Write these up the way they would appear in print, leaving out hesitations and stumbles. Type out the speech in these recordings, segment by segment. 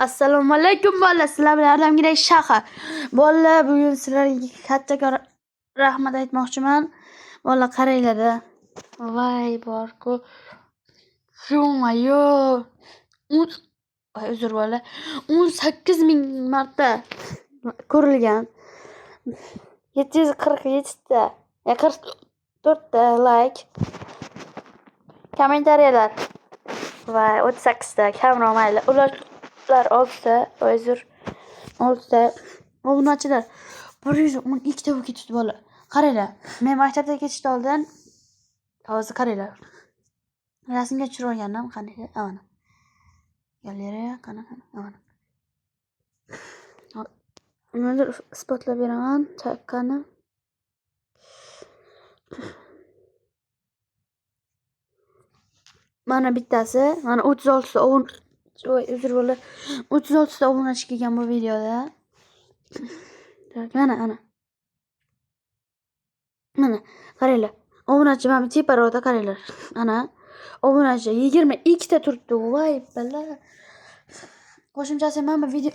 Assalomu alaykum bolalar. Sizlar bilan Ardamgina shahar. Bolalar, bugun sizlarga kattakon rahmat aytmoqchiman. Bolalar qaranglar. Voy borku. Yo. Uzr bolalar. 18,000 marta ko'rilgan. 747 ta, 44 ta like. Kommentariyalar. Voy 38 ta kamera mayli. Ular 6 ta, uzr. 6 ta obunachilar. 112 ta bo'lib ketdi bola. Qaranglar. Men maktabga ketishdan oldin hozir qaranglar. Rasmga tushirib olgandim, qanday? Mana. Galeriya qanaqa? Mana. Mana isbotlab beraman. Chaqqani. Mana bittasi, mana 36 ta uzr bo'la. 36 ta obunachi kelgan bu videoda. Mana. Mana qaranglar. Obunachi mana teparoqda qaranglar. Ana obunachi 22 ta turibdi. Voy bala. Qo'shimchasi mana video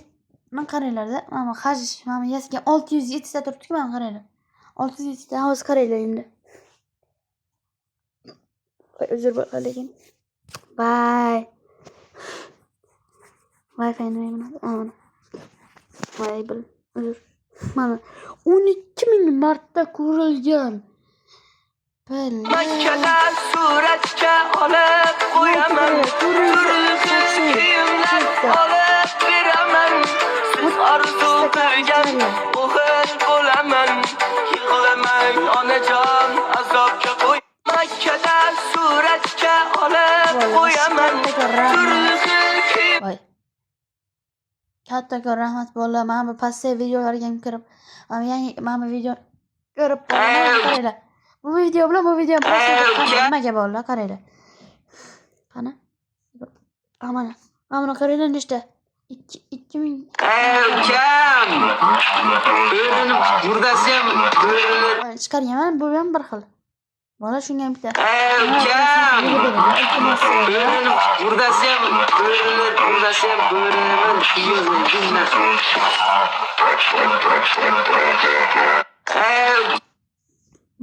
men qaranglarda. Mana haj mana yasiga 607 ta turibdi-ku, mana qaranglar. 607 ta hozir qaranglar endi. Voy uzr bo'la lekin. Bye. Wi-Fi nima? Mana. Voy bil. Uzr. Mana 12,000 marta ko'rilgan. Makkada suratga olib qo'yaman, turli kiyimlar olib beraman. Siz orzu qilgan o'g'il bo'laman. Yig'lamang onajon, azobga qo'y. Makkada suratga olib qo'yaman, turli kiyim. Voy. Kattakon rahmat bolalar. Mana bu pastga videolarga kirib, mana video ko'rib qaranglar. Bu video bilan bu video nimaga bolalar qaranglar. Qani? Mana qaranglar nechta? 2000. Kam. O'rnini murdasi ham bo'linib Chiqargan bu ham bir xil. Bola shunga bitta. Kam. O'rnini murdasi ham bo'linib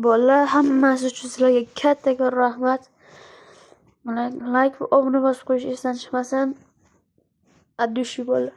Bolalar, hammasi uchun sizlarga kattakon rahmat. Like va obuna bosib qo'yish esdan chiqmasin. Addushi bola.